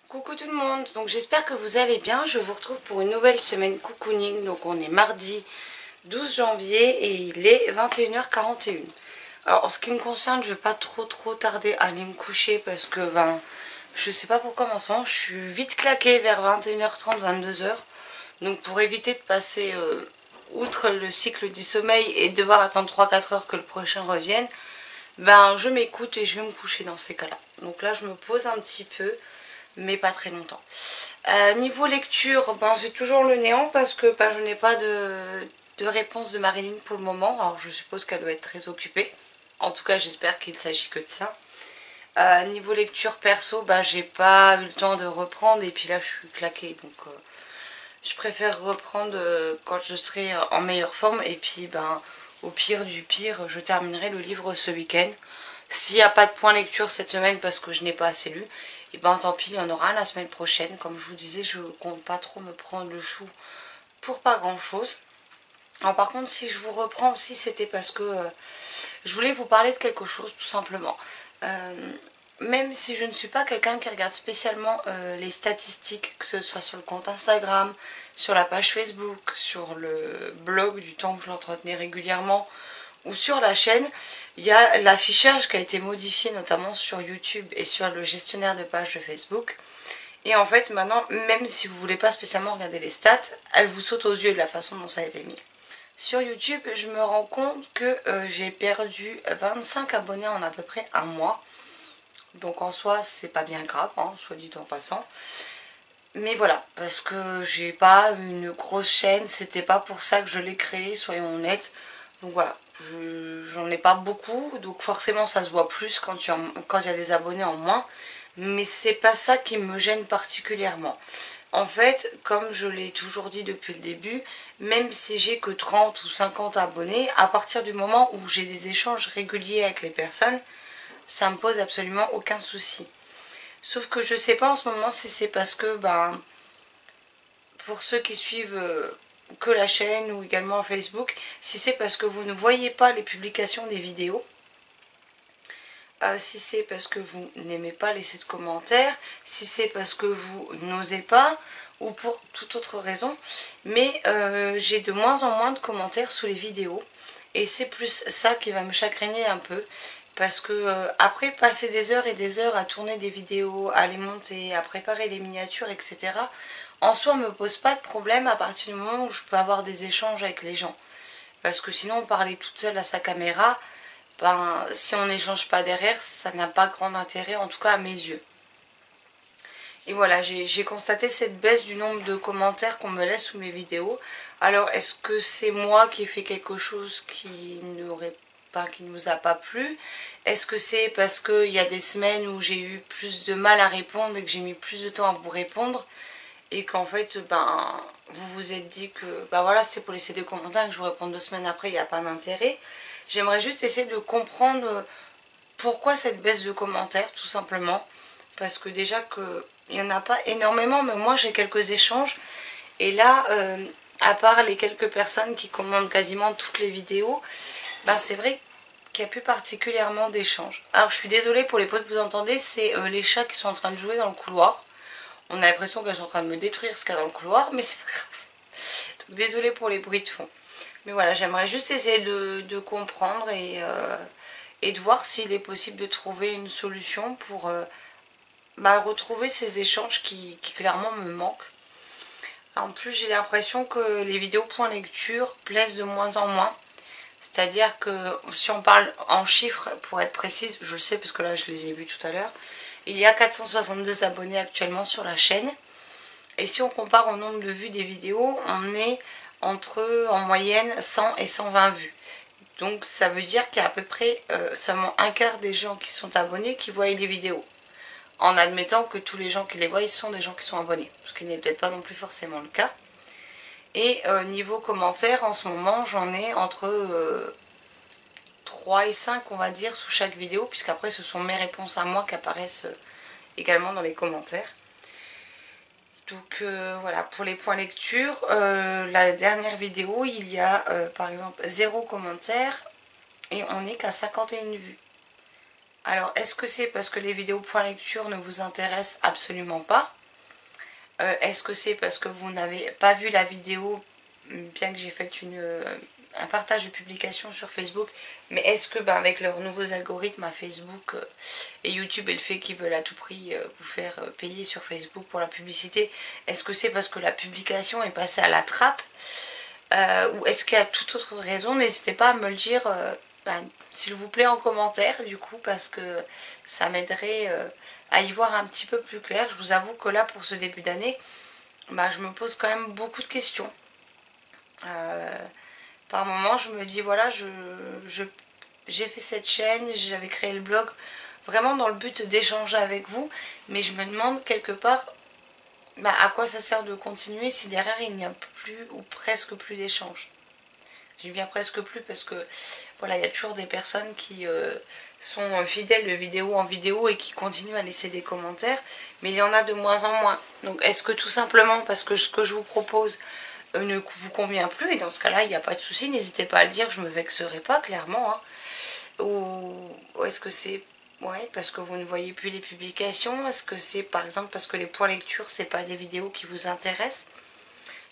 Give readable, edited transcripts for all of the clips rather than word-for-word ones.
Coucou tout le monde, donc j'espère que vous allez bien. Je vous retrouve pour une nouvelle semaine cocooning. Donc on est mardi 12 janvier et il est 21h41. Alors en ce qui me concerne, je vais pas trop tarder à aller me coucher parce que je sais pas pourquoi mais en ce moment je suis vite claquée vers 21h30, 22h. Donc pour éviter de passer outre le cycle du sommeil et devoir attendre 3-4 heures que le prochain revienne, je m'écoute et je vais me coucher dans ces cas-là. Donc là je me pose un petit peu, mais pas très longtemps. Niveau lecture, j'ai toujours le néant parce que je n'ai pas de réponse de Marilyn pour le moment. Alors je suppose qu'elle doit être très occupée. En tout cas j'espère qu'il ne s'agit que de ça. Niveau lecture perso, j'ai pas eu le temps de reprendre et puis là je suis claquée. Donc je préfère reprendre quand je serai en meilleure forme. Et puis au pire du pire, je terminerai le livre ce week-end. S'il n'y a pas de point lecture cette semaine parce que je n'ai pas assez lu, et tant pis, il y en aura la semaine prochaine. Comme je vous disais, je compte pas trop me prendre le chou pour pas grand chose. Alors par contre, si je vous reprends aussi, c'était parce que je voulais vous parler de quelque chose tout simplement. Même si je ne suis pas quelqu'un qui regarde spécialement les statistiques, que ce soit sur le compte Instagram, sur la page Facebook, sur le blog du temps que je l'entretenais régulièrement, ou sur la chaîne, il y a l'affichage qui a été modifié notamment sur YouTube et sur le gestionnaire de page de Facebook. Et en fait maintenant, même si vous ne voulez pas spécialement regarder les stats, elles vous sautent aux yeux de la façon dont ça a été mis. Sur YouTube, je me rends compte que j'ai perdu 25 abonnés en à peu près un mois. Donc en soi, c'est pas bien grave, soit dit en passant. Mais voilà, parce que j'ai pas une grosse chaîne, c'était pas pour ça que je l'ai créée, soyons honnêtes. Donc voilà, j'en ai pas beaucoup, donc forcément ça se voit plus quand il y a des abonnés en moins. Mais c'est pas ça qui me gêne particulièrement. En fait, comme je l'ai toujours dit depuis le début, même si j'ai que 30 ou 50 abonnés, à partir du moment où j'ai des échanges réguliers avec les personnes, ça me pose absolument aucun souci. Sauf que je sais pas en ce moment si c'est parce que, pour ceux qui suivent que la chaîne ou également Facebook, si c'est parce que vous ne voyez pas les publications des vidéos, si c'est parce que vous n'aimez pas laisser de commentaires, si c'est parce que vous n'osez pas, ou pour toute autre raison, mais j'ai de moins en moins de commentaires sous les vidéos, et c'est plus ça qui va me chagriner un peu, parce que après passer des heures et des heures à tourner des vidéos, à les monter, à préparer des miniatures, etc., en soi me pose pas de problème à partir du moment où je peux avoir des échanges avec les gens. Parce que sinon parler toute seule à sa caméra, si on n'échange pas derrière, ça n'a pas grand intérêt, en tout cas à mes yeux. Et voilà, j'ai constaté cette baisse du nombre de commentaires qu'on me laisse sous mes vidéos. Alors est-ce que c'est moi qui ai fait quelque chose qui ne vous a pas plu? Est-ce que c'est parce qu'il y a des semaines où j'ai eu plus de mal à répondre et que j'ai mis plus de temps à vous répondre et qu'en fait vous vous êtes dit que voilà, c'est pour laisser des commentaires et que je vous réponds 2 semaines après, il n'y a pas d'intérêt. J'aimerais juste essayer de comprendre pourquoi cette baisse de commentaires, tout simplement. Parce que déjà il n'y en a pas énormément, mais moi j'ai quelques échanges. Et là, à part les quelques personnes qui commandent quasiment toutes les vidéos, c'est vrai qu'il n'y a plus particulièrement d'échanges. Alors je suis désolée pour les bruits que vous entendez, c'est les chats qui sont en train de jouer dans le couloir. On a l'impression qu'elles sont en train de me détruire ce qu'il y a dans le couloir, mais c'est pas grave. Donc désolée pour les bruits de fond. Mais voilà, j'aimerais juste essayer de comprendre et de voir s'il est possible de trouver une solution pour retrouver ces échanges qui clairement me manquent. En plus, j'ai l'impression que les vidéos point lecture plaisent de moins en moins. C'est-à-dire que si on parle en chiffres, pour être précise, je le sais parce que là je les ai vus tout à l'heure, il y a 462 abonnés actuellement sur la chaîne. Et si on compare au nombre de vues des vidéos, on est entre en moyenne 100 et 120 vues. Donc ça veut dire qu'il y a à peu près seulement un quart des gens qui sont abonnés qui voient les vidéos. En admettant que tous les gens qui les voient sont des gens qui sont abonnés. Ce qui n'est peut-être pas non plus forcément le cas. Et niveau commentaires, en ce moment, j'en ai entre 3 et 5, on va dire, sous chaque vidéo, puisqu'après ce sont mes réponses à moi qui apparaissent également dans les commentaires. Donc voilà, pour les points lecture, la dernière vidéo, il y a par exemple 0 commentaire et on n'est qu'à 51 vues. Alors est-ce que c'est parce que les vidéos points lecture ne vous intéressent absolument pas? Est-ce que c'est parce que vous n'avez pas vu la vidéo, bien que j'ai fait un partage de publication sur Facebook, mais est-ce que avec leurs nouveaux algorithmes à Facebook et YouTube et le fait qu'ils veulent à tout prix vous faire payer sur Facebook pour la publicité, est-ce que c'est parce que la publication est passée à la trappe ou est-ce qu'il y a toute autre raison? N'hésitez pas à me le dire s'il vous plaît en commentaire du coup, parce que ça m'aiderait à y voir un petit peu plus clair. Je vous avoue que là pour ce début d'année, je me pose quand même beaucoup de questions. Par moments je me dis voilà, j'ai fait cette chaîne, j'avais créé le blog vraiment dans le but d'échanger avec vous, mais je me demande quelque part à quoi ça sert de continuer si derrière il n'y a plus ou presque plus d'échanges. Je dis bien presque plus parce que voilà, il y a toujours des personnes qui sont fidèles de vidéo en vidéo et qui continuent à laisser des commentaires, mais il y en a de moins en moins. Donc est-ce que tout simplement parce que ce que je vous propose ne vous convient plus, et dans ce cas-là il n'y a pas de souci, n'hésitez pas à le dire, je me vexerai pas clairement, hein. Ou est-ce que c'est parce que vous ne voyez plus les publications? Est-ce que c'est par exemple parce que les points lecture c'est pas des vidéos qui vous intéressent?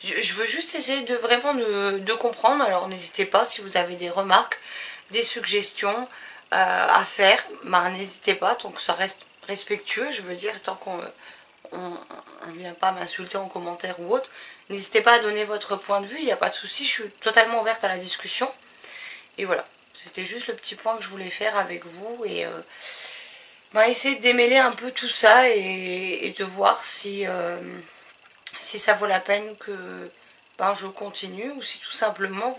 Je veux juste essayer de vraiment de comprendre, alors n'hésitez pas si vous avez des remarques, des suggestions à faire, n'hésitez pas, tant que ça reste respectueux, je veux dire, tant qu'on ne vient pas m'insulter en commentaire ou autre, n'hésitez pas à donner votre point de vue, il n'y a pas de souci, je suis totalement ouverte à la discussion. Et voilà, c'était juste le petit point que je voulais faire avec vous et essayer de démêler un peu tout ça et de voir si ça vaut la peine que je continue ou si tout simplement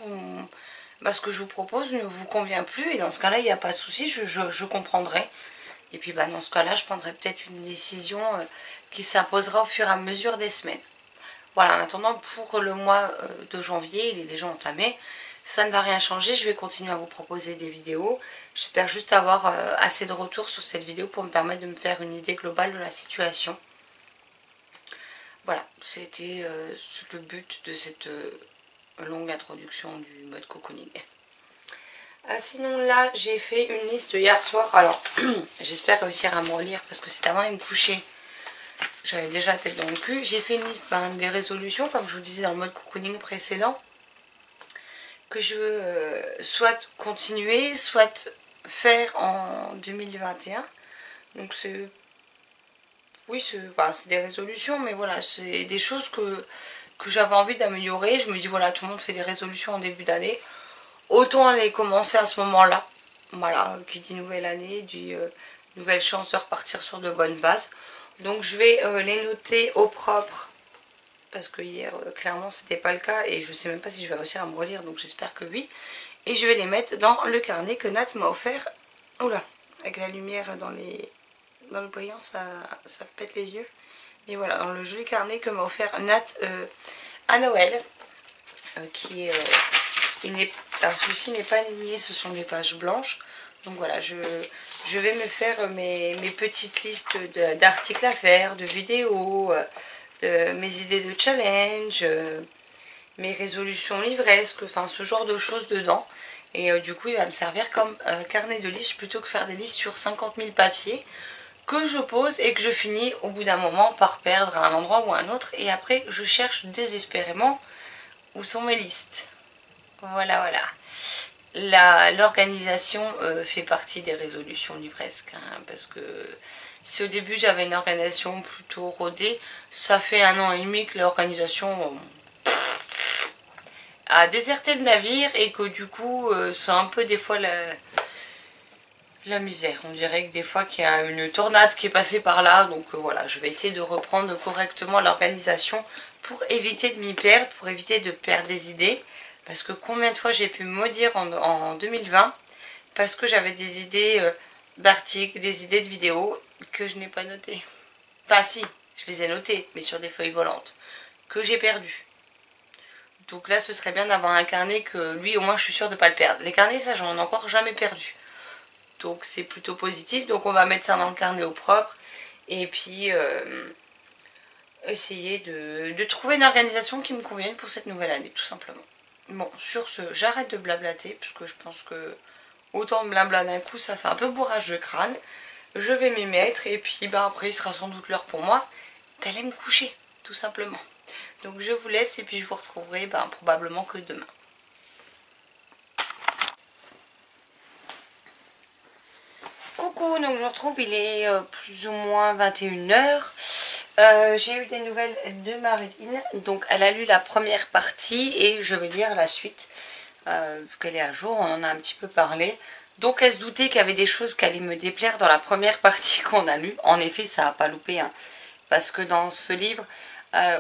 ce que je vous propose ne vous convient plus, et dans ce cas-là il n'y a pas de souci, je comprendrai. Et puis dans ce cas-là je prendrai peut-être une décision qui s'imposera au fur et à mesure des semaines. Voilà, en attendant pour le mois de janvier, il est déjà entamé, ça ne va rien changer, je vais continuer à vous proposer des vidéos. J'espère juste avoir assez de retours sur cette vidéo pour me permettre de me faire une idée globale de la situation. Voilà, c'était le but de cette longue introduction du mode cocooning. Sinon là, j'ai fait une liste hier soir. Alors, j'espère réussir à me relire parce que c'était avant de me coucher. J'avais déjà la tête dans le cul. J'ai fait une liste des résolutions, comme je vous disais dans le mode cocooning précédent, que je veux soit continuer, soit faire en 2021. Donc c'est... Oui, c'est des résolutions, mais voilà, c'est des choses que j'avais envie d'améliorer. Je me dis, voilà, tout le monde fait des résolutions en début d'année. Autant les commencer à ce moment-là. Voilà, qui dit nouvelle année, dit nouvelle chance de repartir sur de bonnes bases. Donc je vais les noter au propre. Parce que hier, clairement, c'était pas le cas. Et je sais même pas si je vais réussir à me relire, donc j'espère que oui. Et je vais les mettre dans le carnet que Nat m'a offert. Oula, avec la lumière dans le brillant, ça pète les yeux. Et voilà, dans le joli carnet que m'a offert Nat à Noël, qui est... alors celui-ci n'est pas aligné, ce sont des pages blanches. Donc voilà, je vais me faire mes petites listes d'articles à faire, de vidéos, de mes idées de challenge, mes résolutions livresques, enfin ce genre de choses dedans. Et du coup il va me servir comme carnet de listes plutôt que faire des listes sur 50 000 papiers que je pose et que je finis au bout d'un moment par perdre à un endroit ou à un autre, et après je cherche désespérément où sont mes listes. Voilà. L'organisation fait partie des résolutions livresques, hein, parce que si au début j'avais une organisation plutôt rodée, ça fait 1 an et demi que l'organisation a déserté le navire et que du coup c'est un peu des fois la misère. On dirait que des fois qu'il y a une tornade qui est passée par là, donc voilà, je vais essayer de reprendre correctement l'organisation pour éviter de m'y perdre, pour éviter de perdre des idées, parce que combien de fois j'ai pu me maudire en 2020 parce que j'avais des idées d'articles, des idées de vidéos que je n'ai pas notées. Enfin si, je les ai notées, mais sur des feuilles volantes, que j'ai perdues. Donc là ce serait bien d'avoir un carnet que lui au moins je suis sûre de ne pas le perdre. Les carnets, ça j'en ai encore jamais perdu. Donc c'est plutôt positif, donc on va mettre ça dans le carnet au propre. Et puis essayer de trouver une organisation qui me convienne pour cette nouvelle année, tout simplement. Bon, sur ce, j'arrête de blablater, parce que je pense que autant de blabla d'un coup, ça fait un peu bourrage de crâne. Je vais m'y mettre, et puis après, il sera sans doute l'heure pour moi d'aller me coucher, tout simplement. Donc je vous laisse et puis je vous retrouverai probablement que demain. Coucou, donc je vous retrouve, il est plus ou moins 21 h. J'ai eu des nouvelles de Marilyn, donc elle a lu la première partie et je vais lire la suite, vu qu'elle est à jour, on en a un petit peu parlé. Donc elle se doutait qu'il y avait des choses qui allaient me déplaire dans la première partie qu'on a lue. En effet, ça n'a pas loupé, hein, parce que dans ce livre,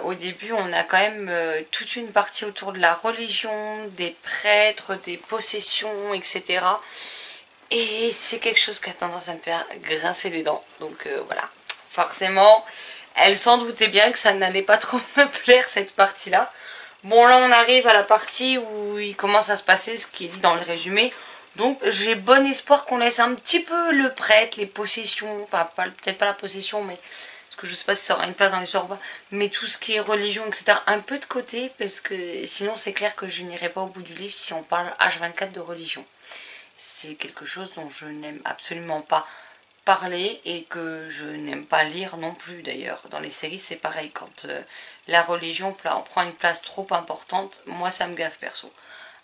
au début, on a quand même toute une partie autour de la religion, des prêtres, des possessions, etc. Et c'est quelque chose qui a tendance à me faire grincer les dents, donc voilà, forcément... Elle s'en doutait bien que ça n'allait pas trop me plaire cette partie-là. Bon, là on arrive à la partie où il commence à se passer ce qui est dit dans le résumé. Donc j'ai bon espoir qu'on laisse un petit peu le prêtre, les possessions, enfin peut-être pas la possession, mais parce que je sais pas si ça aura une place dans l'histoire ou pas, mais tout ce qui est religion, etc. un peu de côté, parce que sinon c'est clair que je n'irai pas au bout du livre si on parle H24 de religion. C'est quelque chose dont je n'aime absolument pas parler et que je n'aime pas lire non plus d'ailleurs. Dans les séries c'est pareil, quand la religion prend une place trop importante, moi ça me gaffe perso.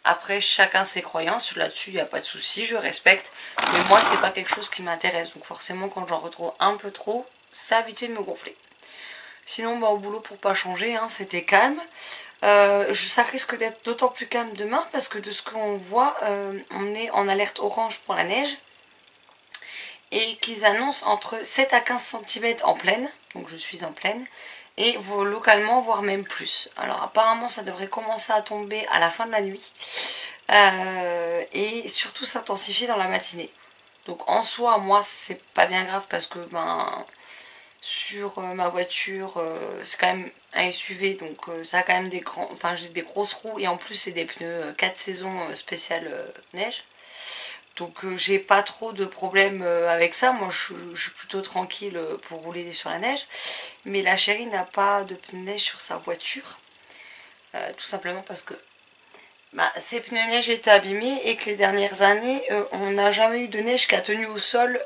Après chacun ses croyances, là-dessus il n'y a pas de souci, je respecte, mais moi c'est pas quelque chose qui m'intéresse, donc forcément quand j'en retrouve un peu trop, ça a habitué de me gonfler. Sinon au boulot pour pas changer, hein, c'était calme. Ça risque d'être d'autant plus calme demain parce que de ce qu'on voit, on est en alerte orange pour la neige. Et qu'ils annoncent entre 7 à 15 cm en plaine, donc je suis en plaine, et localement voire même plus. Alors apparemment ça devrait commencer à tomber à la fin de la nuit, et surtout s'intensifier dans la matinée. Donc en soi moi c'est pas bien grave parce que sur ma voiture c'est quand même un SUV, donc ça a quand même j'ai des grosses roues et en plus c'est des pneus 4 saisons spéciales neige. Donc j'ai pas trop de problème avec ça, moi je suis plutôt tranquille pour rouler sur la neige. Mais la chérie n'a pas de pneus neige sur sa voiture, tout simplement parce que ses pneus neige étaient abîmés et que les dernières années on n'a jamais eu de neige qui a tenu au sol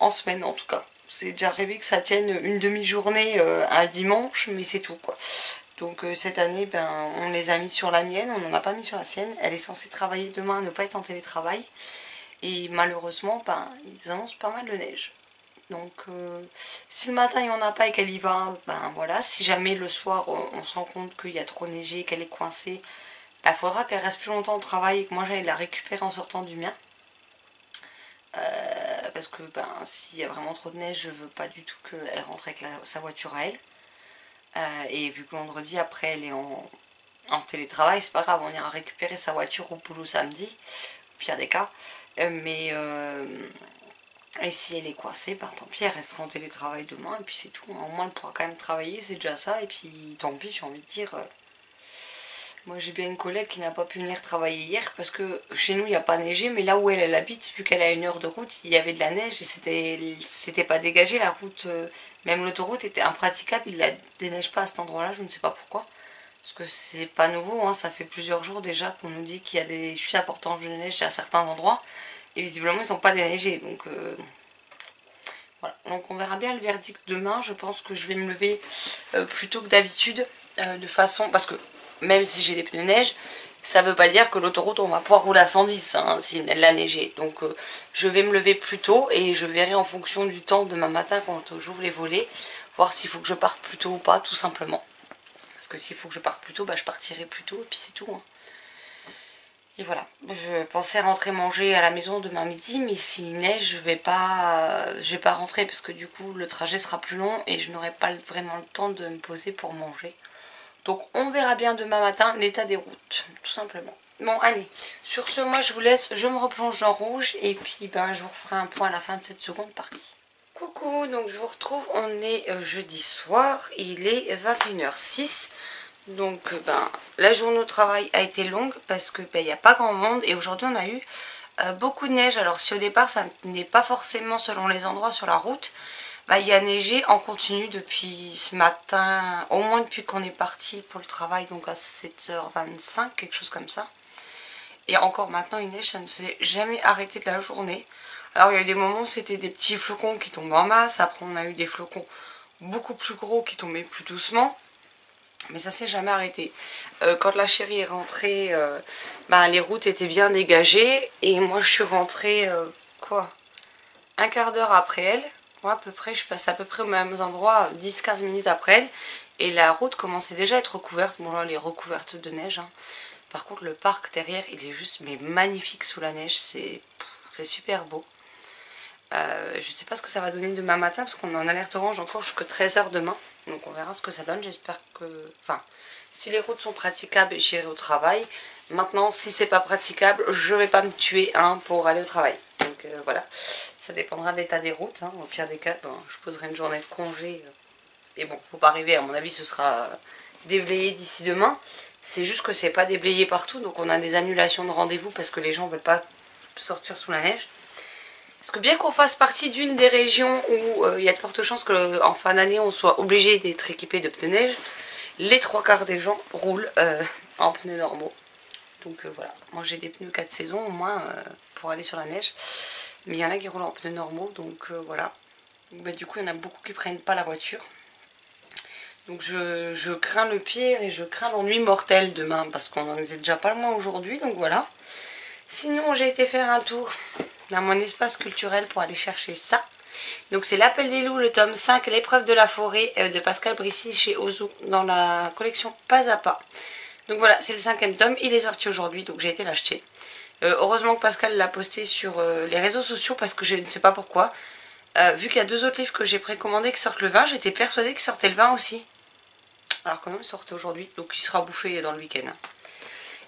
en semaine en tout cas. C'est déjà arrivé que ça tienne une demi-journée un dimanche, mais c'est tout quoi. Donc cette année, on les a mis sur la mienne, on n'en a pas mis sur la sienne. Elle est censée travailler demain, ne pas être en télétravail. Et malheureusement, ils annoncent pas mal de neige. Donc si le matin il n'y en a pas et qu'elle y va, voilà. Si jamais le soir on se rend compte qu'il y a trop neigé, qu'elle est coincée, il faudra qu'elle reste plus longtemps au travail et que moi j'aille la récupérer en sortant du mien. Parce que s'il y a vraiment trop de neige, je veux pas du tout qu'elle rentre avec sa voiture à elle. Et vu que vendredi après elle est en télétravail, c'est pas grave, on ira récupérer sa voiture au boulot samedi, au pire des cas. Et si elle est coincée, tant pis, elle restera en télétravail demain et puis c'est tout. Au moins elle pourra quand même travailler, c'est déjà ça. Et puis tant pis, j'ai envie de dire. Moi j'ai bien une collègue qui n'a pas pu venir travailler hier parce que chez nous il n'y a pas neigé, mais là où elle habite, vu qu'elle a 1 heure de route, il y avait de la neige et c'était pas dégagé la route. Même l'autoroute était impraticable, il la déneige pas à cet endroit là, je ne sais pas pourquoi. Parce que c'est pas nouveau, hein, ça fait plusieurs jours déjà qu'on nous dit qu'il y a des chutes importantes de neige à certains endroits. Et visiblement ils sont pas déneigés, donc voilà. Donc on verra bien le verdict demain. Je pense que je vais me lever plus tôt que d'habitude, de façon... Parce que même si j'ai des pneus neige, ça veut pas dire que l'autoroute on va pouvoir rouler à 110 hein, si elle a neigé. Donc je vais me lever plus tôt et je verrai en fonction du temps demain matin quand j'ouvre les volets, voir s'il faut que je parte plus tôt ou pas, tout simplement. Parce que s'il faut que je parte plus tôt, je partirai plus tôt et puis c'est tout. Hein. Et voilà, je pensais rentrer manger à la maison demain midi, mais s'il neige, je vais pas rentrer parce que du coup le trajet sera plus long et je n'aurai pas vraiment le temps de me poser pour manger. Donc on verra bien demain matin l'état des routes, tout simplement. Bon allez, sur ce moi je vous laisse, je me replonge dans rouge et puis je vous referai un point à la fin de cette seconde partie. Coucou, donc je vous retrouve, on est jeudi soir, il est 21h06. Donc la journée au travail a été longue parce que il n'y a pas grand monde et aujourd'hui on a eu beaucoup de neige. Alors si au départ ça n'est pas forcément selon les endroits sur la route, il y a neigé en continu depuis ce matin, au moins depuis qu'on est parti pour le travail, donc à 7h25, quelque chose comme ça. Et encore maintenant il neige, ça ne s'est jamais arrêté de la journée. Alors il y a eu des moments où c'était des petits flocons qui tombaient en masse, après on a eu des flocons beaucoup plus gros qui tombaient plus doucement. Mais ça s'est jamais arrêté. Quand la chérie est rentrée, les routes étaient bien dégagées. Et moi je suis rentrée, un quart d'heure après elle. Moi à peu près, je passe à peu près aux mêmes endroits 10-15 minutes après elle. Et la route commençait déjà à être recouverte. Bon là elle est recouverte de neige. Hein. Par contre le parc derrière il est juste magnifique sous la neige. C'est super beau. Je sais pas ce que ça va donner demain matin parce qu'on est en alerte orange encore jusqu'à 13 h demain. Donc on verra ce que ça donne. J'espère que... Enfin, si les routes sont praticables, j'irai au travail. Maintenant, si c'est pas praticable, je vais pas me tuer pour aller au travail. Donc voilà, ça dépendra de l'état des routes. Hein. Au pire des cas, je poserai une journée de congé. Mais bon, faut pas rêver. À mon avis, ce sera déblayé d'ici demain. C'est juste que c'est pas déblayé partout. Donc on a des annulations de rendez-vous parce que les gens veulent pas sortir sous la neige. Parce que bien qu'on fasse partie d'une des régions où il y a de fortes chances qu'en fin d'année on soit obligé d'être équipé de pneus neige, les 3/4 des gens roulent en pneus normaux. Donc voilà, moi j'ai des pneus 4 saisons au moins pour aller sur la neige. Mais il y en a qui roulent en pneus normaux, donc voilà. Du coup il y en a beaucoup qui prennent pas la voiture. Donc je crains le pire et je crains l'ennui mortel demain parce qu'on en était déjà pas loin aujourd'hui, donc voilà. Sinon j'ai été faire un tour dans mon espace culturel pour aller chercher ça. Donc c'est L'Appel des loups, le tome 5, l'épreuve de la forêt de Pascal Brissy chez Ozo dans la collection Pas à Pas. Donc voilà, c'est le 5e tome, il est sorti aujourd'hui donc j'ai été l'acheter. Heureusement que Pascal l'a posté sur les réseaux sociaux parce que je ne sais pas pourquoi. Vu qu'il y a 2 autres livres que j'ai précommandés qui sortent le 20, j'étais persuadée qu'ils sortaient le 20 aussi. Alors quand même, ils sortent aujourd'hui, donc il sera bouffé dans le week-end.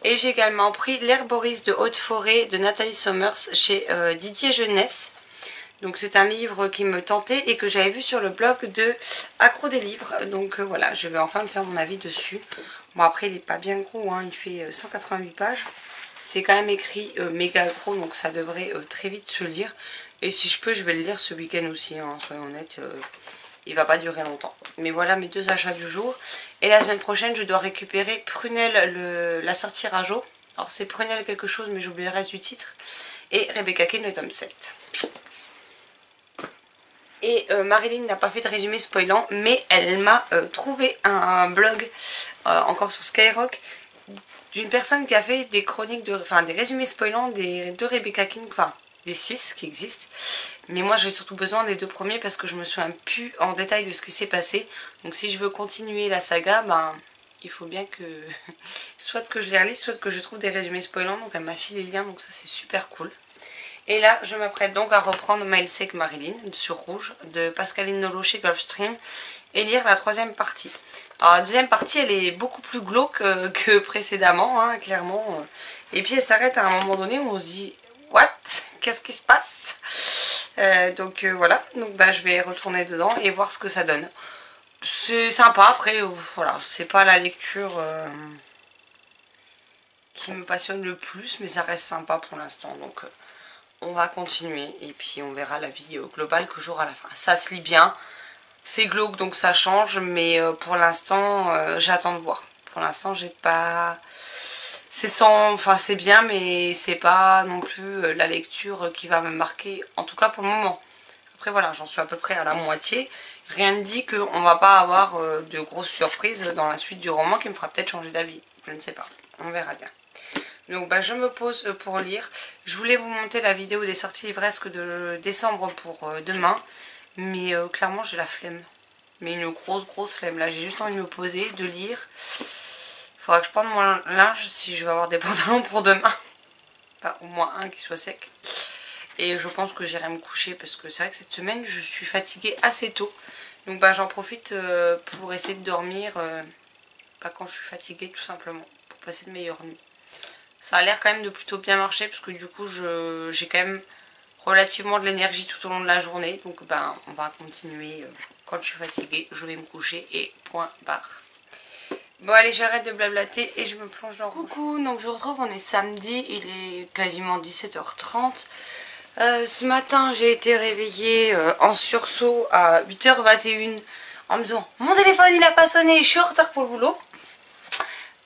Et j'ai également pris L'Herboriste de Haute-Forêt de Nathalie Sommers chez Didier Jeunesse. Donc c'est un livre qui me tentait et que j'avais vu sur le blog de Accro des livres. Donc voilà, je vais enfin me faire mon avis dessus. Bon après il n'est pas bien gros, hein, il fait 188 pages. C'est quand même écrit méga gros, donc ça devrait très vite se lire. Et si je peux, je vais le lire ce week-end aussi, hein, soyons honnêtes. Il va pas durer longtemps. Mais voilà mes 2 achats du jour. Et la semaine prochaine, je dois récupérer Prunelle, la sortie Rajo. Alors c'est Prunelle quelque chose, mais j'oublie le reste du titre. Et Rebecca Kane, le tome 7. Et Marilyn n'a pas fait de résumé spoilant, mais elle m'a trouvé un blog, encore sur Skyrock, d'une personne qui a fait des chroniques, des résumés spoilants de Rebecca Kane, enfin des 6 qui existent. Mais moi j'ai surtout besoin des 2 premiers parce que je me souviens plus en détail de ce qui s'est passé. Donc si je veux continuer la saga, il faut bien que soit que je les relise, soit que je trouve des résumés spoilants. Donc elle m'a filé les liens, donc ça c'est super cool. Et là je m'apprête donc à reprendre Miles Sake Marilyn sur Rouge de Pascaline Nolo chez Gulfstream et lire la 3e partie. Alors la 2e partie elle est beaucoup plus glauque que précédemment, hein, clairement. Et puis elle s'arrête à un moment donné où on se dit what? Qu'est-ce qui se passe? Donc voilà, donc je vais retourner dedans et voir ce que ça donne. C'est sympa, après voilà, c'est pas la lecture qui me passionne le plus, mais ça reste sympa pour l'instant, donc on va continuer et puis on verra la vie globale que j'aurai à la fin. Ça se lit bien, c'est glauque donc ça change, mais pour l'instant j'attends de voir. Pour l'instant j'ai pas... c'est bien, mais c'est pas non plus la lecture qui va me marquer, en tout cas pour le moment. Après voilà, j'en suis à peu près à la moitié. Rien ne dit qu'on va pas avoir de grosses surprises dans la suite du roman qui me fera peut-être changer d'avis. Je ne sais pas, on verra bien. Donc je me pose pour lire. Je voulais vous monter la vidéo des sorties livresques de décembre pour demain. Mais clairement j'ai la flemme. Mais une grosse flemme. Là j'ai juste envie de me poser, de lire. Il faudra que je prenne mon linge si je veux avoir des pantalons pour demain. Enfin au moins un qui soit sec. Et je pense que j'irai me coucher parce que c'est vrai que cette semaine je suis fatiguée assez tôt. Donc j'en profite pour essayer de dormir pas quand je suis fatiguée tout simplement. Pour passer de meilleures nuits. Ça a l'air quand même de plutôt bien marcher parce que du coup j'ai quand même relativement de l'énergie tout au long de la journée. Donc on va continuer. Quand je suis fatiguée, je vais me coucher et point barre. Bon allez, j'arrête de blablater et je me plonge dans... Coucou, donc je vous retrouve, on est samedi, il est quasiment 17 h 30. Ce matin j'ai été réveillée en sursaut à 8 h 21 en me disant mon téléphone il a pas sonné, je suis en retard pour le boulot.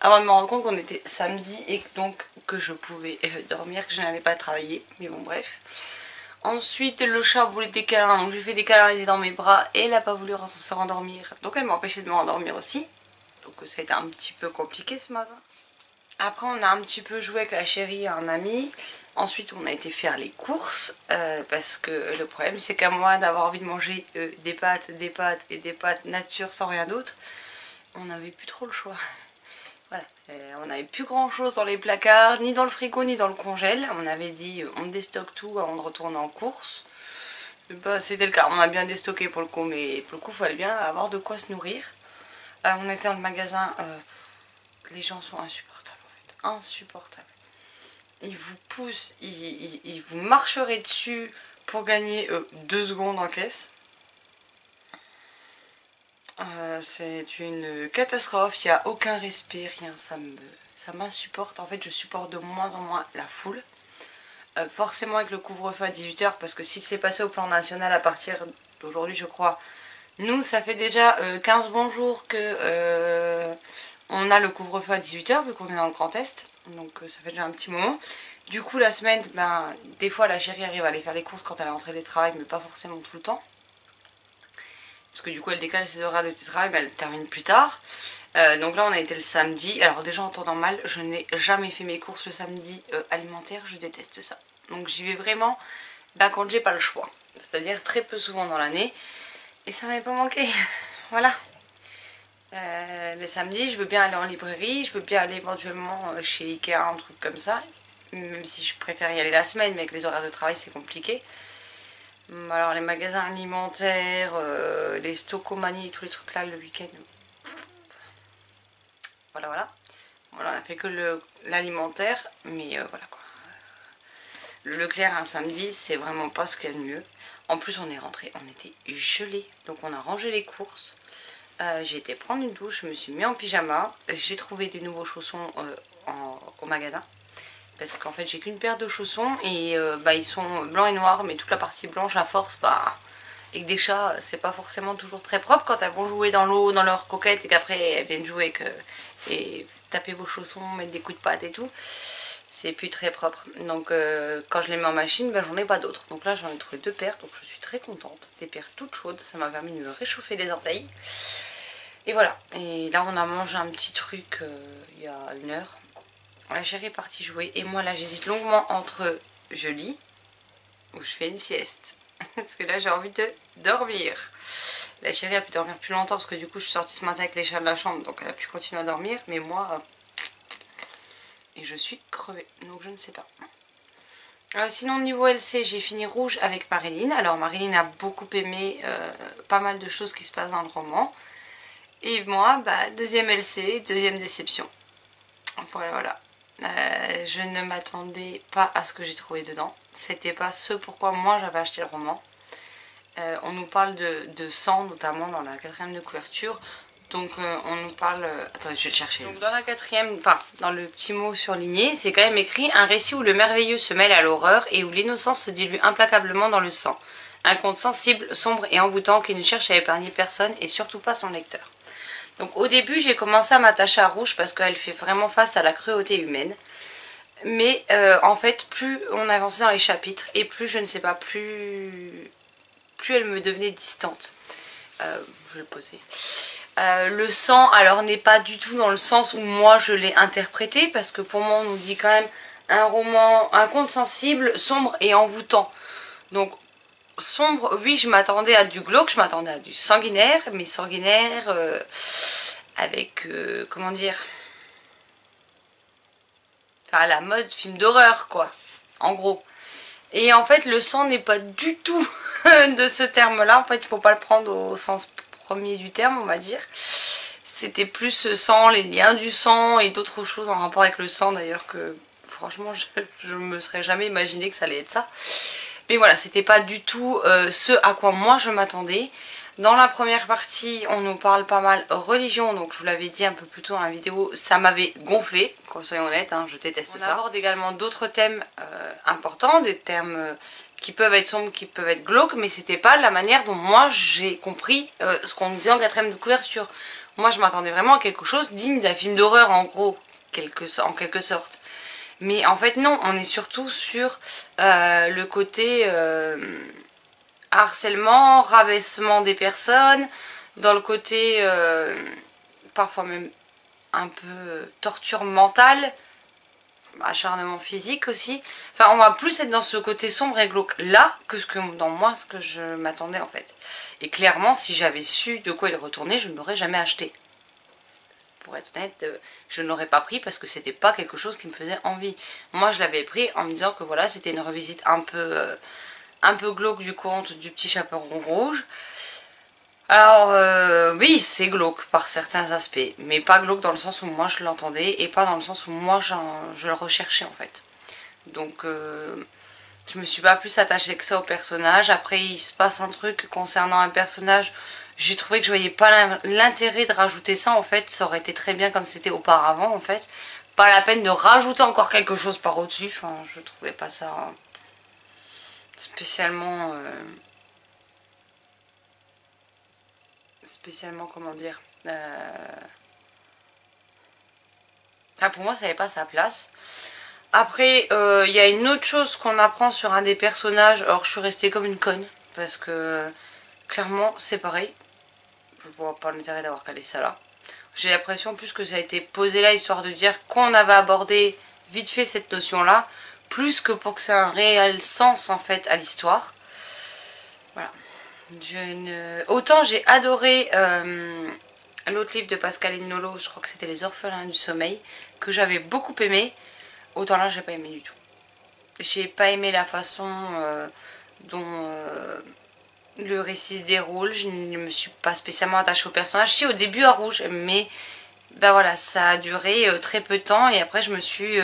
Avant de me rendre compte qu'on était samedi et donc que je pouvais dormir, que je n'allais pas travailler. Mais bon bref. Ensuite le chat voulait des câlins, donc j'ai fait des câlins, il était dans mes bras et elle n'a pas voulu se rendormir. Donc elle m'a empêché de me rendormir aussi. Donc ça a été un petit peu compliqué ce matin. Après on a un petit peu joué avec la chérie et un ami. Ensuite on a été faire les courses parce que le problème c'est qu'à moi d'avoir envie de manger des pâtes et des pâtes nature sans rien d'autre, on n'avait plus trop le choix. Voilà, on n'avait plus grand chose dans les placards, ni dans le frigo, ni dans le congèle. On avait dit on déstocke tout avant de retourner en course. Bah, c'était le cas, on a bien déstocké pour le coup, mais pour le coup il fallait bien avoir de quoi se nourrir. On était dans le magasin, les gens sont insupportables en fait, insupportables. Ils vous poussent, ils vous marcheraient dessus pour gagner 2 secondes en caisse. C'est une catastrophe, il n'y a aucun respect, rien, ça m'insupporte. En fait je supporte de moins en moins la foule. Forcément avec le couvre-feu à 18 h, parce que s'il s'est passé au plan national à partir d'aujourd'hui je crois, nous ça fait déjà 15 bons jours que on a le couvre-feu à 18 h vu qu'on est dans le Grand Est, donc ça fait déjà un petit moment. Du coup la semaine, ben, des fois la chérie arrive à aller faire les courses quand elle est rentrée des travails, mais pas forcément tout le temps. Parce que du coup elle décale ses horaires de télétravail, mais elle termine plus tard. Donc là on a été le samedi. Alors déjà en temps normal, je n'ai jamais fait mes courses le samedi alimentaire, je déteste ça. Donc j'y vais vraiment quand j'ai pas le choix. C'est-à-dire très peu souvent dans l'année. Et ça m'avait pas manqué. Voilà. Les samedis, je veux bien aller en librairie, je veux bien aller éventuellement chez Ikea, un truc comme ça. Même si je préfère y aller la semaine, mais avec les horaires de travail c'est compliqué. Alors les magasins alimentaires, les stockomanies, tous les trucs là le week-end. Voilà. Voilà, on a fait que l'alimentaire, mais voilà quoi. Le Leclerc un samedi, c'est vraiment pas ce qu'il y a de mieux. En plus on est rentré, on était gelés, donc on a rangé les courses. J'ai été prendre une douche, je me suis mis en pyjama. J'ai trouvé des nouveaux chaussons au magasin. Parce qu'en fait j'ai qu'une paire de chaussons et ils sont blancs et noirs, mais toute la partie blanche à force, avec des chats c'est pas forcément toujours très propre quand elles vont jouer dans l'eau, dans leurs coquettes, et qu'après elles viennent jouer et taper vos chaussons, mettre des coups de patte et tout. C'est plus très propre. Donc quand je les mets en machine, j'en ai pas d'autres. Donc là j'en ai trouvé 2 paires, donc je suis très contente. Des paires toutes chaudes, ça m'a permis de me réchauffer les orteils. Et voilà, et là on a mangé un petit truc il y a 1 heure. La chérie est partie jouer et moi là j'hésite longuement entre je lis ou je fais une sieste. Parce que là j'ai envie de dormir. La chérie a pu dormir plus longtemps parce que du coup je suis sortie ce matin avec les chats de la chambre, donc elle a pu continuer à dormir. Mais moi, et je suis crevée, donc je ne sais pas. Sinon niveau LC j'ai fini rouge avec Marilyn. Alors Marilyn a beaucoup aimé pas mal de choses qui se passent dans le roman. Et moi, deuxième LC, deuxième déception. Voilà. Je ne m'attendais pas à ce que j'ai trouvé dedans. C'était pas ce pourquoi moi j'avais acheté le roman. On nous parle de sang, notamment dans la 4e de couverture. Donc on nous parle... attendez, je vais le chercher. Donc dans la 4e, enfin dans le petit mot surligné, c'est quand même écrit un récit où le merveilleux se mêle à l'horreur et où l'innocence se dilue implacablement dans le sang. Un conte sensible, sombre et envoûtant qui ne cherche à épargner personne et surtout pas son lecteur. Donc au début j'ai commencé à m'attacher à Rouge parce qu'elle fait vraiment face à la cruauté humaine. Mais en fait plus on avançait dans les chapitres et plus je ne sais pas, plus elle me devenait distante. Je vais le poser. Le sang alors n'est pas du tout dans le sens où moi je l'ai interprété, parce que pour moi on nous dit quand même un roman, un conte sensible, sombre et envoûtant. Donc sombre, oui, je m'attendais à du glauque, je m'attendais à du sanguinaire, mais sanguinaire avec, comment dire, enfin à la mode film d'horreur quoi, en gros. Et en fait le sang n'est pas du tout de ce terme là, en fait il faut pas le prendre au sens premier du terme on va dire. C'était plus sang, les liens du sang et d'autres choses en rapport avec le sang d'ailleurs que franchement je me serais jamais imaginé que ça allait être ça. Mais voilà, c'était pas du tout ce à quoi moi je m'attendais. Dans la première partie, on nous parle pas mal religion, donc je vous l'avais dit un peu plus tôt dans la vidéo, ça m'avait gonflé, soyons honnêtes, hein, je déteste ça. On aborde également d'autres thèmes importants, des thèmes qui peuvent être sombres, qui peuvent être glauques, mais c'était pas la manière dont moi j'ai compris ce qu'on nous disait en 4e de couverture. Moi je m'attendais vraiment à quelque chose digne d'un film d'horreur en gros, en quelque sorte. Mais en fait non, on est surtout sur le côté harcèlement, rabaissement des personnes, dans le côté parfois même un peu torture mentale, acharnement physique aussi. Enfin, on va plus être dans ce côté sombre et glauque là que dans moi ce que je m'attendais en fait. Et clairement, si j'avais su de quoi il retournait, je ne l'aurais jamais acheté. Pour être honnête, je ne l'aurais pas pris parce que c'était pas quelque chose qui me faisait envie. Moi, je l'avais pris en me disant que voilà, c'était une revisite un peu glauque du conte du petit chaperon rouge. Alors oui, c'est glauque par certains aspects, mais pas glauque dans le sens où moi je l'entendais et pas dans le sens où moi je le recherchais en fait. Donc je me suis pas plus attachée que ça au personnage. Après il se passe un truc concernant un personnage, j'ai trouvé que je voyais pas l'intérêt de rajouter ça en fait, ça aurait été très bien comme c'était auparavant en fait. Pas la peine de rajouter encore quelque chose par au-dessus, enfin je trouvais pas ça spécialement comment dire, enfin, pour moi ça n'avait pas sa place. Après il y a une autre chose qu'on apprend sur un des personnages, alors je suis restée comme une conne parce que clairement c'est pareil, je vois pas l'intérêt d'avoir calé ça là. J'ai l'impression plus que ça a été posé là histoire de dire qu'on avait abordé vite fait cette notion là, plus que pour que ça ait un réel sens en fait à l'histoire. Voilà. Autant j'ai adoré l'autre livre de Pascaline Nolo, je crois que c'était Les Orphelins du Sommeil, que j'avais beaucoup aimé, autant là j'ai pas aimé du tout. J'ai pas aimé la façon dont le récit se déroule, je ne me suis pas spécialement attachée au personnage. Si, au début à Rouge, mais ben voilà, ça a duré très peu de temps et après je me suis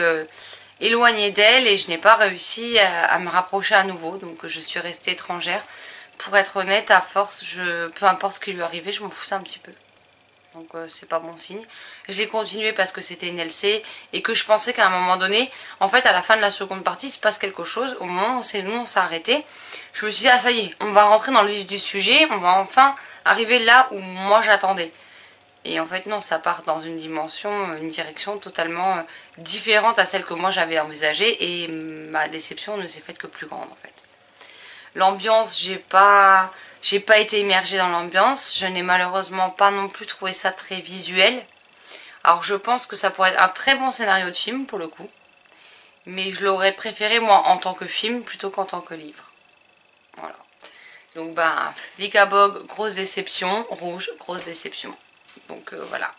éloignée d'elle et je n'ai pas réussi à me rapprocher à nouveau, donc je suis restée étrangère. Pour être honnête, à force, peu importe ce qui lui arrivait, je m'en foutais un petit peu. Donc c'est pas bon signe. Je l'ai continué parce que c'était une LC et que je pensais qu'à un moment donné, en fait à la fin de la seconde partie, il se passe quelque chose. Au moment où on s'est arrêté, je me suis dit ah ça y est, on va rentrer dans le vif du sujet, on va enfin arriver là où moi j'attendais. Et en fait non, ça part dans une dimension, une direction totalement différente à celle que moi j'avais envisagée et ma déception ne s'est faite que plus grande en fait. L'ambiance, j'ai pas été immergée dans l'ambiance. Je n'ai malheureusement pas non plus trouvé ça très visuel. Alors je pense que ça pourrait être un très bon scénario de film pour le coup. Mais je l'aurais préféré moi en tant que film plutôt qu'en tant que livre. Voilà. Donc bah, Likabog, grosse déception. Rouge, grosse déception. Donc voilà.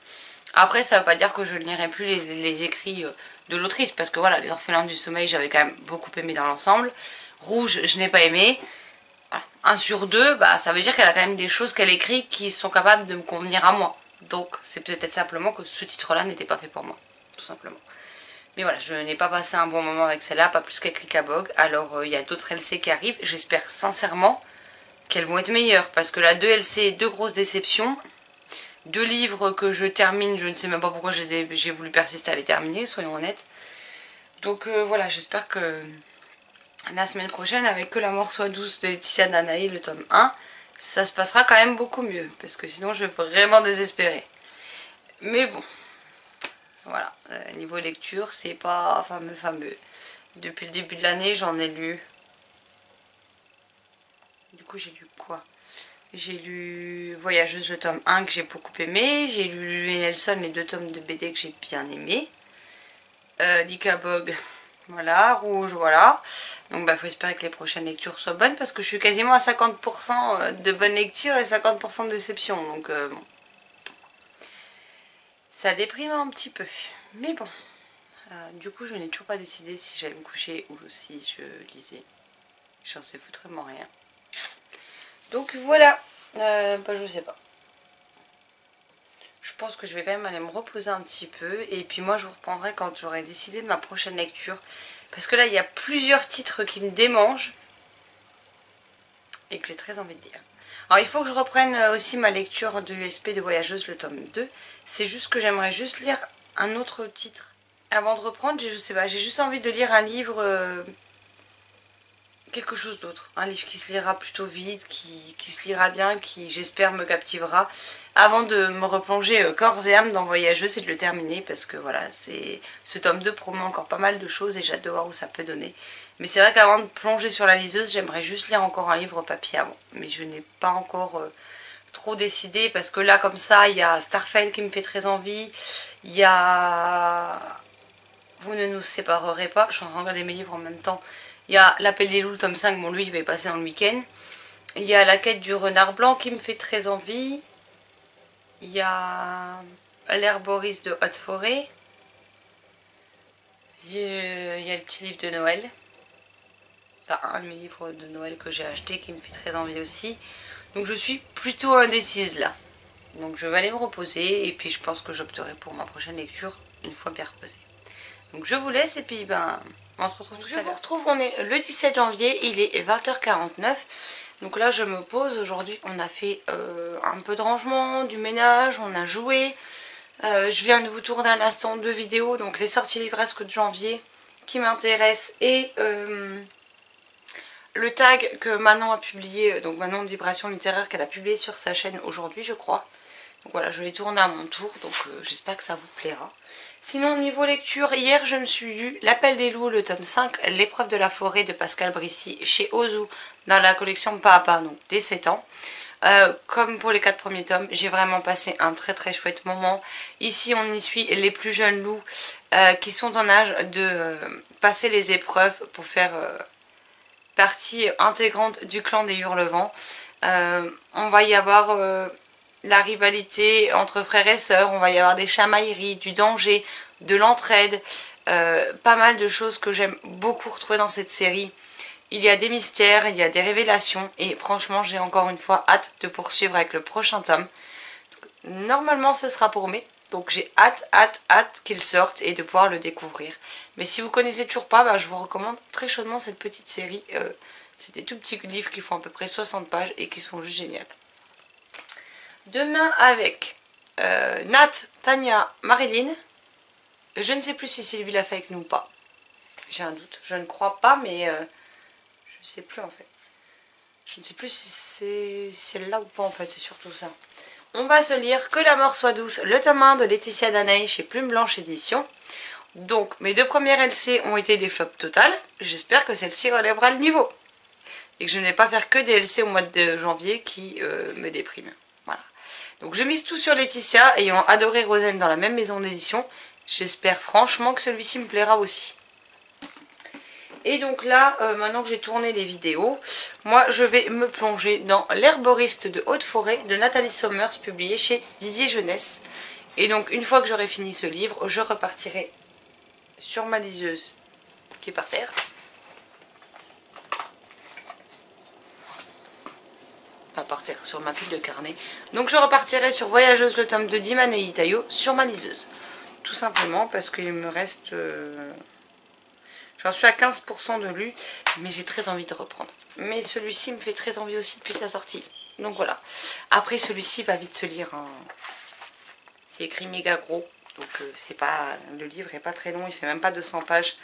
Après ça veut pas dire que je ne lirai plus les écrits de l'autrice. Parce que voilà, Les Orphelins du Sommeil j'avais quand même beaucoup aimé dans l'ensemble. Rouge, je n'ai pas aimé. Voilà. 1 sur 2, bah, ça veut dire qu'elle a quand même des choses qu'elle écrit qui sont capables de me convenir à moi. Donc c'est peut-être simplement que ce titre-là n'était pas fait pour moi. Tout simplement. Mais voilà, je n'ai pas passé un bon moment avec celle-là, pas plus qu'avec Likabog. Alors il y a d'autres LC qui arrivent. J'espère sincèrement qu'elles vont être meilleures. Parce que là, 2 LC, 2 grosses déceptions. 2 livres que je termine, je ne sais même pas pourquoi j'ai voulu persister à les terminer, soyons honnêtes. Donc voilà, j'espère que la semaine prochaine, avec Que l'amour soit douce de Laetitia Danaé, le tome 1, ça se passera quand même beaucoup mieux, parce que sinon je vais vraiment désespérer. Mais bon, voilà, niveau lecture, c'est pas fameux. Depuis le début de l'année, j'en ai lu... Du coup, j'ai lu quoi? J'ai lu Voyageuse, le tome 1, que j'ai beaucoup aimé. J'ai lu Louis Nelson, les 2 tomes de BD que j'ai bien aimé. Likabog... Voilà, Rouge, voilà. Donc bah faut espérer que les prochaines lectures soient bonnes parce que je suis quasiment à 50% de bonne lecture et 50% de déception. Donc bon. Ça déprime un petit peu. Mais bon. Du coup je n'ai toujours pas décidé si j'allais me coucher ou si je lisais. J'en sais foutrement rien. Donc voilà. Bah je sais pas. Je pense que je vais quand même aller me reposer un petit peu. Et puis moi je vous reprendrai quand j'aurai décidé de ma prochaine lecture. Parce que là il y a plusieurs titres qui me démangent. Et que j'ai très envie de lire. Alors il faut que je reprenne aussi ma lecture de USP de Voyageuse, le tome 2. C'est juste que j'aimerais juste lire un autre titre. Avant de reprendre, je sais pas, j'ai juste envie de lire un livre quelque chose d'autre. Un livre qui se lira plutôt vite, qui se lira bien, qui j'espère me captivera. Avant de me replonger corps et âme dans Voyageuse et de le terminer parce que voilà, ce tome 2 promet encore pas mal de choses et j'ai hâte de voir où ça peut donner. Mais c'est vrai qu'avant de plonger sur la liseuse, j'aimerais juste lire encore un livre papier avant. Mais je n'ai pas encore trop décidé parce que là comme ça, il y a Starfile qui me fait très envie. Il y a Vous ne nous séparerez pas. Je suis en train de regarder mes livres en même temps. Il y a L'Appel des loups, le tome 5, bon lui il va y passer dans le week-end. Il y a La quête du renard blanc qui me fait très envie. Il y a L'herboriste de Haute Forêt. Il y a le petit livre de Noël. Enfin, un de mes livres de Noël que j'ai acheté qui me fait très envie aussi. Donc je suis plutôt indécise là. Donc je vais aller me reposer et puis je pense que j'opterai pour ma prochaine lecture une fois bien reposée. Donc je vous laisse et puis ben on se retrouve tout à l'heure. Je vous retrouve, on est le 17 janvier, il est 20h49. Donc là je me pose, aujourd'hui on a fait un peu de rangement, du ménage, on a joué. Je viens de vous tourner à l'instant 2 vidéos, donc les sorties livresques de janvier qui m'intéressent et le tag que Manon a publié, donc Manon de Vibration Littéraire qu'elle a publié sur sa chaîne aujourd'hui je crois. Donc voilà, je l'ai tourné à mon tour, donc j'espère que ça vous plaira. Sinon, niveau lecture, hier je me suis lu L'Appel des loups, le tome 5, L'épreuve de la forêt de Pascal Brissy chez Ozu, dans la collection Pas à Pas, donc dès 7 ans. Comme pour les 4 premiers tomes, j'ai vraiment passé un très très chouette moment. Ici, on y suit les plus jeunes loups qui sont en âge de passer les épreuves pour faire partie intégrante du clan des Hurlevents. On va y avoir la rivalité entre frères et sœurs, on va y avoir des chamailleries, du danger, de l'entraide, pas mal de choses que j'aime beaucoup retrouver dans cette série. Il y a des mystères, il y a des révélations et franchement j'ai encore une fois hâte de poursuivre avec le prochain tome. Normalement ce sera pour mai, donc j'ai hâte qu'il sorte et de pouvoir le découvrir. Mais si vous connaissez toujours pas, bah, je vous recommande très chaudement cette petite série. C'est des tout petits livres qui font à peu près 60 pages et qui sont juste géniaux. Demain avec Nat, Tania, Marilyn. Je ne sais plus si Sylvie l'a fait avec nous ou pas. J'ai un doute. Je ne crois pas, mais je ne sais plus en fait. Je ne sais plus si c'est celle-là ou pas en fait, c'est surtout ça. On va se lire Que la mort soit douce, le tome 1 de Laetitia Danaï chez Plume Blanche Édition. Donc mes 2 premières LC ont été des flops totales. J'espère que celle-ci relèvera le niveau. Et que je ne vais pas faire que des LC au mois de janvier qui me dépriment. Voilà. Donc je mise tout sur Laetitia, ayant adoré Rosen dans la même maison d'édition. J'espère franchement que celui-ci me plaira aussi. Et donc là, maintenant que j'ai tourné les vidéos, moi je vais me plonger dans L'herboriste de Haute Forêt de Nathalie Sommers, publié chez Didier Jeunesse. Et donc une fois que j'aurai fini ce livre, je repartirai sur ma liseuse qui est par terre. Pas par terre, sur ma pile de carnet. Donc je repartirai sur Voyageuse, le tome de d'Iman et Itayo sur ma liseuse. Tout simplement parce qu'il me reste... J'en suis à 15% de lu, mais j'ai très envie de reprendre. Mais celui-ci me fait très envie aussi depuis sa sortie. Donc voilà. Après, celui-ci va vite se lire. Hein. C'est écrit méga gros. Donc c'est pas, le livre n'est pas très long, il fait même pas 200 pages.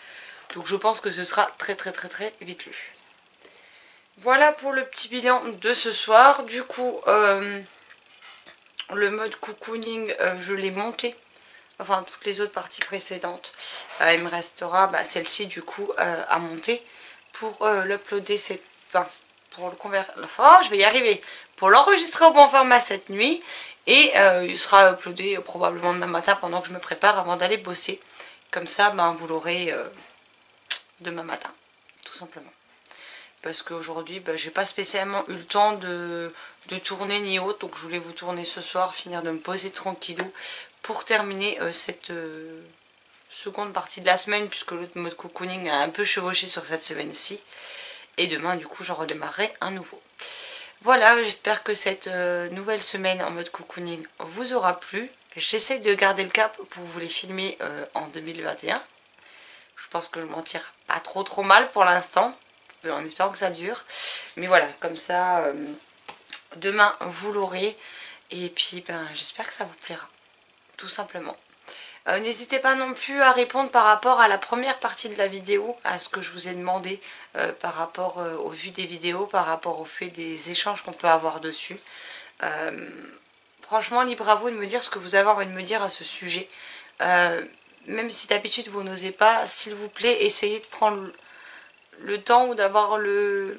Donc je pense que ce sera très vite lu. Voilà pour le petit bilan de ce soir. Du coup, le mode cocooning, je l'ai monté. Enfin, toutes les autres parties précédentes. Il me restera celle-ci, du coup, à monter pour l'uploader enfin, pour le convertir... Oh, je vais y arriver. Pour l'enregistrer au bon format cette nuit. Et il sera uploadé probablement demain matin pendant que je me prépare avant d'aller bosser. Comme ça, vous l'aurez demain matin, tout simplement. Parce qu'aujourd'hui, j'ai pas spécialement eu le temps de tourner ni autre. Donc je voulais vous tourner ce soir, finir de me poser tranquillou pour terminer cette seconde partie de la semaine. Puisque l'autre mode cocooning a un peu chevauché sur cette semaine-ci. Et demain, du coup, j'en redémarrerai un nouveau. Voilà, j'espère que cette nouvelle semaine en mode cocooning vous aura plu. J'essaie de garder le cap pour vous les filmer en 2021. Je pense que je m'en tire pas trop mal pour l'instant. En espérant que ça dure. Mais voilà, comme ça, demain vous l'aurez. Et puis j'espère que ça vous plaira. Tout simplement. N'hésitez pas non plus à répondre par rapport à la première partie de la vidéo, à ce que je vous ai demandé par rapport au vu des vidéos, par rapport au fait des échanges qu'on peut avoir dessus. Franchement, libre à vous de me dire ce que vous avez envie de me dire à ce sujet. Même si d'habitude vous n'osez pas, s'il vous plaît, essayez de prendre le temps ou d'avoir le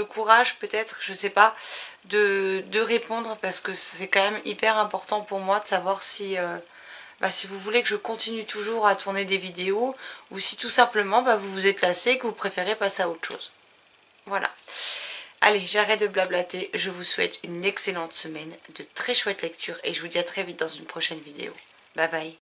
courage peut-être, je sais pas, de répondre, parce que c'est quand même hyper important pour moi de savoir si, si vous voulez que je continue toujours à tourner des vidéos ou si tout simplement vous vous êtes lassé et que vous préférez passer à autre chose. Voilà. Allez, j'arrête de blablater, je vous souhaite une excellente semaine, de très chouettes lectures et je vous dis à très vite dans une prochaine vidéo. Bye bye.